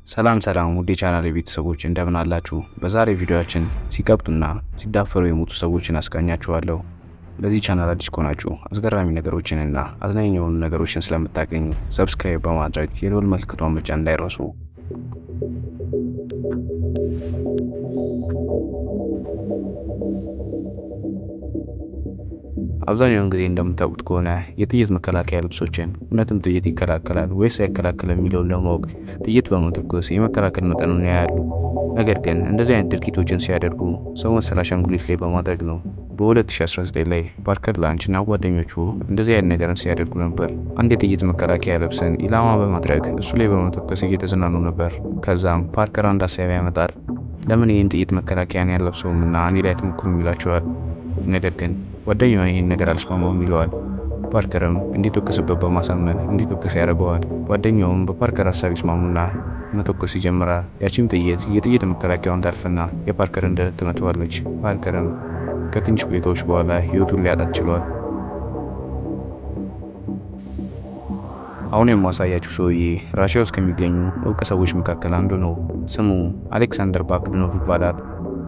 ሰላም ውድ የቻናሌ ቤተሰቦች እንደምን አላችሁ? በዛሬ ቪዲዮአችን ሲቀብጡና ሲዳፈሩ የሞቱ ሰዎችን አስቃኛችኋለሁ። ለዚህ ቻናል አዲስ ከሆናችሁ አስገራሚ ነገሮችንና አዝናኝ የሆኑ ነገሮችን ስለምታገኙ ሰብስክራይብ በማድረግ የደወል ምልክቷን መጫን እንዳይረሱ። አብዛኛውን ጊዜ እንደምታውቁት ከሆነ የጥይት መከላከያ ልብሶችን እውነትም ጥይት ይከላከላል ወይስ አይከላከልም የሚለውን ለማወቅ ጥይት በመተኮስ የመከላከል መጠኑን ያያሉ። ነገር ግን እንደዚህ አይነት ድርጊቶችን ሲያደርጉ ሰው መሰል አሻንጉሊት ላይ በማድረግ ነው። በ2019 ላይ ፓርከር ላንች እና ጓደኞቹ እንደዚህ አይነት ነገርን ሲያደርጉ ነበር። አንድ የጥይት መከላከያ ልብስን ኢላማ በማድረግ እሱ ላይ በመተኮስ እየተዝናኑ ነበር። ከዛም ፓርከር አንድ ሀሳብ ያመጣል። ለምን ይህን ጥይት መከላከያን ያለብሰውም እና እኔ ላይ አትሞክሩም ይላቸዋል። ነገር ግን ጓደኛው ይህን ነገር አልስማማውም ይለዋል። ፓርከርም እንዲተኩስበት በማሳመን እንዲተኩስ ያደርገዋል። ጓደኛውም በፓርከር ሀሳብ ይስማሙና መተኮስ ይጀምራል። ያቺም ጥይት የጥይት መከላከያውን ታርፍና የፓርከርን ደረት ትመታዋለች። ፓርከርም ከትንሽ ቆይታዎች በኋላ ህይወቱን ሊያጣ ችሏል። አሁን የማሳያችሁ ሰውዬ ራሽያ ውስጥ ከሚገኙ እውቅ ሰዎች መካከል አንዱ ነው። ስሙ አሌክሳንደር ባክድኖቭ ይባላል።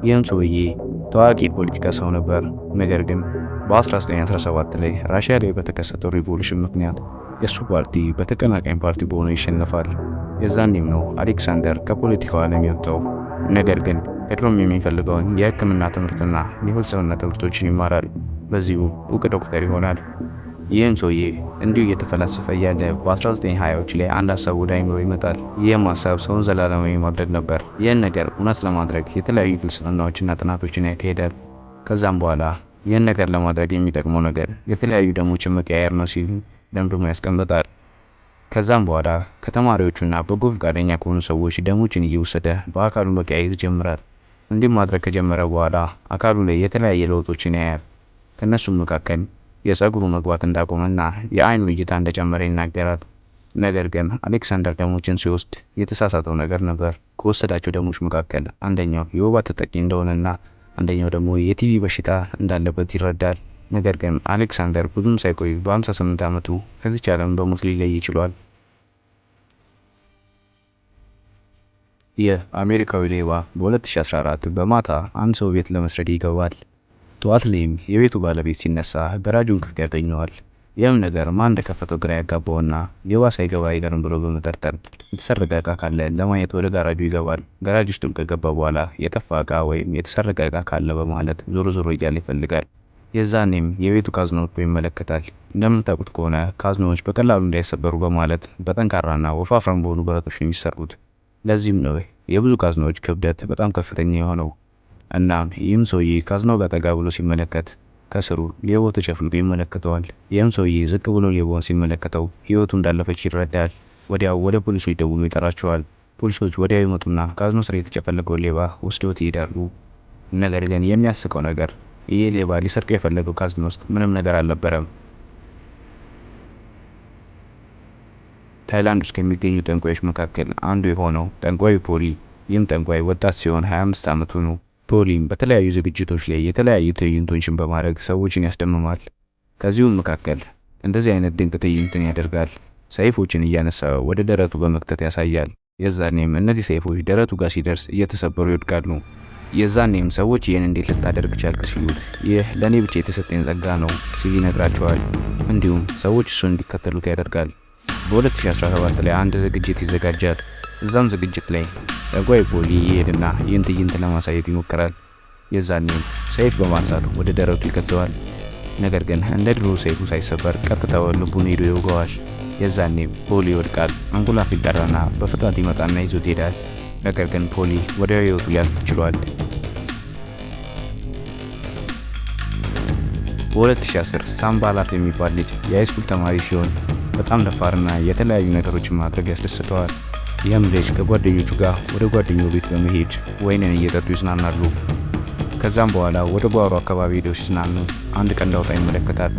ይህም ሰውዬ ታዋቂ የፖለቲካ ሰው ነበር። ነገር ግን በ1917 ላይ ራሽያ ላይ በተከሰተው ሪቮሉሽን ምክንያት የሱ ፓርቲ በተቀናቃኝ ፓርቲ በሆነ ይሸነፋል። የዛኔም ነው አሌክሳንደር ከፖለቲካው ዓለም የወጣው። ነገር ግን ሄድሮም የሚፈልገውን የሕክምና ትምህርትና የፍልስፍና ትምህርቶችን ይማራል። በዚሁ እውቅ ዶክተር ይሆናል። ይህም ሰውዬ እንዲሁ እየተፈላሰፈ እያለ በ1920ዎች ላይ አንድ ሀሳብ ወደ አይምሮ ይመጣል። ይህም ሀሳብ ሰውን ዘላለማዊ ማድረግ ነበር። ይህን ነገር እውነት ለማድረግ የተለያዩ ፍልስፍናዎችና ጥናቶችን ያካሄዳል። ከዛም በኋላ ይህን ነገር ለማድረግ የሚጠቅመው ነገር የተለያዩ ደሞችን መቀያየር ነው ሲል ደምድሞ ያስቀምጣል። ከዛም በኋላ ከተማሪዎቹና በጎ ፈቃደኛ ከሆኑ ሰዎች ደሞችን እየወሰደ በአካሉ መቀያየር ይጀምራል። እንዲህ ማድረግ ከጀመረ በኋላ አካሉ ላይ የተለያየ ለውጦችን ያያል። ከነሱም መካከል የፀጉሩ መግባት እንዳቆመና የአይኑ እይታ እንደጨመረ ይናገራል። ነገር ግን አሌክሳንደር ደሞችን ሲወስድ የተሳሳተው ነገር ነበር። ከወሰዳቸው ደሞች መካከል አንደኛው የወባ ተጠቂ እንደሆነና አንደኛው ደግሞ የቲቪ በሽታ እንዳለበት ይረዳል። ነገር ግን አሌክሳንደር ብዙም ሳይቆይ በ58 ዓመቱ ከዚች ዓለም በሞት ሊለይ ይችሏል። የአሜሪካዊ ሌባ በ2014 በማታ አንድ ሰው ቤት ለመስረቅ ይገባል። ጠዋት ላይም የቤቱ ባለቤት ሲነሳ ገራጁን ክፍት ያገኘዋል። ይህም ነገር ማን እንደከፈተው ግራ ያጋባውና ሌባ ሳይገባ አይቀርም ብሎ በመጠርጠር የተሰረቀ እቃ ካለ ለማየት ወደ ጋራጁ ይገባል። ጋራጅ ውስጥም ከገባ በኋላ የጠፋ እቃ ወይም የተሰረቀ እቃ ካለ በማለት ዞሮ እያለ ይፈልጋል። የዛኔም የቤቱ ካዝናዎች ይመለከታል። እንደምታውቁት ከሆነ ካዝናዎች በቀላሉ እንዳይሰበሩ በማለት በጠንካራና ወፋፍራም በሆኑ ብረቶች ነው የሚሰሩት። ለዚህም ነው የብዙ ካዝናዎች ክብደት በጣም ከፍተኛ የሆነው። እናም ይህም ሰውዬ ካዝናው ጋር ጠጋ ብሎ ሲመለከት ከስሩ ሌባው ተጨፍልቆ ይመለከተዋል። ይህም ሰውዬ ዝቅ ብሎ ሌባውን ሲመለከተው ህይወቱ እንዳለፈች ይረዳል። ወዲያው ወደ ፖሊሶች ደውሎ ይጠራቸዋል። ፖሊሶች ወዲያው ይመጡና ካዝናው ስር የተጨፈለቀውን ሌባ ወስደውት ይሄዳሉ። ነገር ግን የሚያስቀው ነገር ይህ ሌባ ሊሰርቀው የፈለገው ካዝና ውስጥ ምንም ነገር አልነበረም። ታይላንድ ውስጥ ከሚገኙ ጠንቋዮች መካከል አንዱ የሆነው ጠንቋዩ ፖሊ። ይህም ጠንቋይ ወጣት ሲሆን 25 ዓመቱ ነው። ፖሊም በተለያዩ ዝግጅቶች ላይ የተለያዩ ትዕይንቶችን በማድረግ ሰዎችን ያስደምማል። ከዚሁም መካከል እንደዚህ አይነት ድንቅ ትዕይንትን ያደርጋል። ሰይፎችን እያነሳ ወደ ደረቱ በመክተት ያሳያል። የዛኔም እነዚህ ሰይፎች ደረቱ ጋር ሲደርስ እየተሰበሩ ይወድቃሉ። የዛኔም ሰዎች ይህን እንዴት ልታደርግ ቻልክ ሲሉት ይህ ለእኔ ብቻ የተሰጠኝ ጸጋ ነው ሲል ይነግራቸዋል። እንዲሁም ሰዎች እሱን እንዲከተሉት ያደርጋል። በ2017 ላይ አንድ ዝግጅት ይዘጋጃል። እዛም ዝግጅት ላይ ጠንቋዩ ፖሊ ይሄድና ይህን ትዕይንት ለማሳየት ይሞክራል። የዛኔም ሰይፍ በማንሳት ወደ ደረቱ ይከተዋል። ነገር ግን እንደ ድሮ ሰይፉ ሳይሰበር ቀጥታ ልቡን ሄዶ ይወጋዋል። የዛኔም ፖሊ ይወድቃል። አንጎላፍ ይጠራና በፍጥነት ይመጣና ይዞት ይሄዳል። ነገር ግን ፖሊ ወዲያው ህይወቱ ሊያልፍ ችሏል። በ2010 ሳምባላት የሚባል ልጅ የሃይስኩል ተማሪ ሲሆን በጣም ደፋርና የተለያዩ ነገሮችን ማድረግ ያስደስተዋል። ይህም ልጅ ከጓደኞቹ ጋር ወደ ጓደኛው ቤት በመሄድ ወይንን እየጠጡ ይዝናናሉ። ከዛም በኋላ ወደ ጓሮ አካባቢ ሄደው ሲዝናኑ አንድ ቀንድ አውጣ ይመለከታሉ።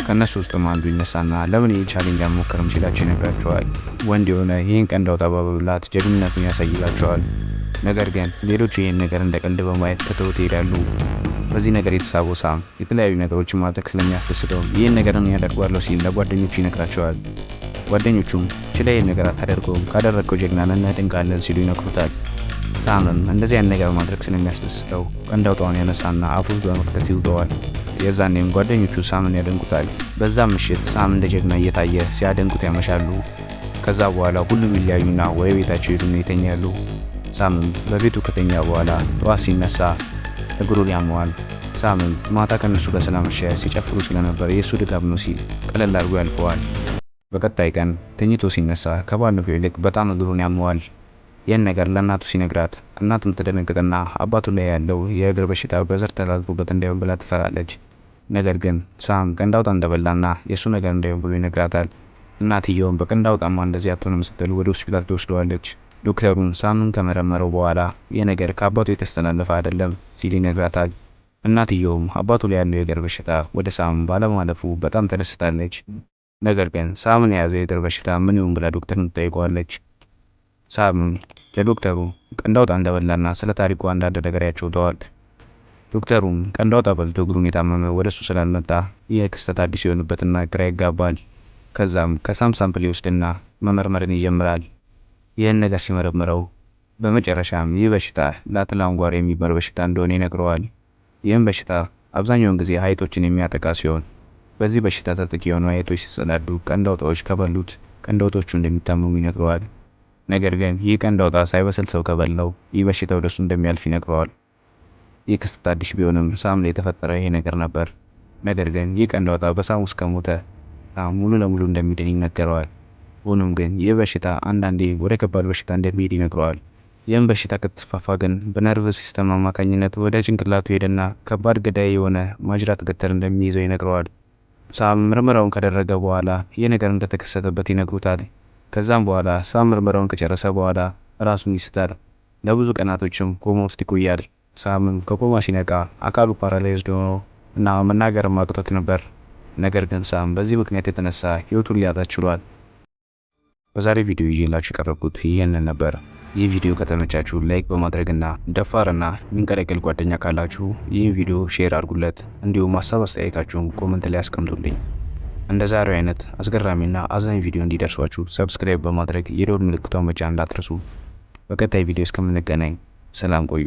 ከነሱ ውስጥም አንዱ ይነሳና ለምን ይህን ቻሌንጅ አንሞክርም ሲላቸው ይነግራቸዋል። ወንድ የሆነ ይህን ቀንድ አውጣ በመብላት ጀግንነቱን ያሳይላቸዋል። ነገር ግን ሌሎቹ ይህን ነገር እንደ ቀልድ በማየት ትተውት ይሄዳሉ። በዚህ ነገር የተሳበው ሳም የተለያዩ ነገሮችን ማድረግ ስለሚያስደስተው ይህን ነገር ያደርጓለሁ ሲል ለጓደኞቹ ይነግራቸዋል። ጓደኞቹም ችለህ ነገር አታደርገውም፣ ካደረግከው ጀግና ነህ እናደንቃለን ሲሉ ይነግሩታል። ሳምም እንደዚህ አይነት ነገር ማድረግ ስለሚያስደስተው ቀንድ አውጣውን ያነሳና አፉን በመክተት ይውጠዋል። የዛኔም ጓደኞቹ ሳምን ያደንቁታል። በዛም ምሽት ሳም እንደ ጀግና እየታየ ሲያደንቁት ያመሻሉ። ከዛ በኋላ ሁሉም ይለያዩና ወደ ቤታቸው ሄዱና ይተኛሉ። ሳምም በቤቱ ከተኛ በኋላ ጠዋት ሲነሳ እግሩን ያመዋል። ሳምም ማታ ከነሱ ጋር ስላመሸ ሲጨፍሩ ስለነበር የእሱ ድጋፍ ነው ሲል ቀለል አድርጎ ያልፈዋል። በቀጣይ ቀን ተኝቶ ሲነሳ ከባለፈው ይልቅ በጣም እግሩን ያመዋል። ይህን ነገር ለእናቱ ሲነግራት እናቱም ትደነግጥና አባቱ ላይ ያለው የእግር በሽታ በዘር ተላልፎበት እንዳይሆን ብላ ትፈራለች። ነገር ግን ሳም ቀንድ አውጣ እንደበላና የእሱ ነገር እንዳይሆን ብሎ ይነግራታል። እናትየውም በቀንድ አውጣማ እንደዚህ አትሆንም ስትል ወደ ሆስፒታል ትወስደዋለች። ዶክተሩን ሳምን ከመረመረው በኋላ ይህ ነገር ከአባቱ የተስተላለፈ አይደለም ሲል ይነግራታል። እናትየውም አባቱ ላይ ያለው የእግር በሽታ ወደ ሳም ባለማለፉ በጣም ተደስታለች። ነገር ግን ሳምን የያዘው የእግር በሽታ ምን ይሁን ብላ ዶክተርን ትጠይቀዋለች። ሳምም ለዶክተሩ ቀንድ አውጣ እንደበላና ስለ ታሪኩ አንዳንድ ነገር ያጫውተዋል። ዶክተሩም ቀንድ አውጣ በልቶ እግሩን የታመመ ወደሱ ስላልመጣ ይህ ክስተት አዲስ የሆነበትና ግራ ይጋባል። ከዛም ከሳም ሳምፕል ይወስድና መመርመርን ይጀምራል። ይህን ነገር ሲመረምረው በመጨረሻም ይህ በሽታ ላትላንጓር የሚባል በሽታ እንደሆነ ይነግረዋል። ይህም በሽታ አብዛኛውን ጊዜ አይጦችን የሚያጠቃ ሲሆን በዚህ በሽታ ተጠቂ የሆኑ አይጦች ሲጸዳዱ ቀንድ አውጣዎች ከበሉት ቀንድ አውጦቹ እንደሚታመሙ ይነግረዋል። ነገር ግን ይህ ቀንድ አውጣ ሳይበስል ሰው ከበላው ይህ በሽታ ወደሱ እንደሚያልፍ ይነግረዋል። ይህ ክስተት አዲስ ቢሆንም ሳም ላይ የተፈጠረ ይሄ ነገር ነበር። ነገር ግን ይህ ቀንድ አውጣ በሳም ውስጥ ከሞተ ሳም ሙሉ ለሙሉ እንደሚድን ይነገረዋል። ሆኖም ግን ይህ በሽታ አንዳንዴ ወደ ከባድ በሽታ እንደሚሄድ ይነግረዋል። ይህም በሽታ ከተስፋፋ ግን በነርቭ ሲስተም አማካኝነት ወደ ጭንቅላቱ ሄደና ከባድ ገዳይ የሆነ ማጅራት ገተር እንደሚይዘው ይነግረዋል። ሳም ምርመራውን ካደረገ በኋላ ይህ ነገር እንደተከሰተበት ይነግሩታል። ከዛም በኋላ ሳም ምርመራውን ከጨረሰ በኋላ ራሱን ይስታል። ለብዙ ቀናቶችም ኮማ ውስጥ ይቆያል። ሳምም ከኮማ ሲነቃ አካሉ ፓራላይዝድ ሆኖ እና መናገርም አቅቶት ነበር። ነገር ግን ሳም በዚህ ምክንያት የተነሳ ህይወቱን ሊያጣ ችሏል። በዛሬ ቪዲዮ ይዤላችሁ የቀረብኩት ይህንን ነበር። ይህ ቪዲዮ ከተመቻችሁ ላይክ በማድረግና ደፋርና የሚንቀለቀል ጓደኛ ካላችሁ ይህን ቪዲዮ ሼር አድርጉለት። እንዲሁም ሀሳብ አስተያየታችሁን ኮመንት ላይ አስቀምጡልኝ። እንደ ዛሬው አይነት አስገራሚና አዝናኝ ቪዲዮ እንዲደርሷችሁ ሰብስክራይብ በማድረግ የደወል ምልክቷን መጫን እንዳትረሱ። በቀጣይ ቪዲዮ እስከምንገናኝ ሰላም ቆዩ።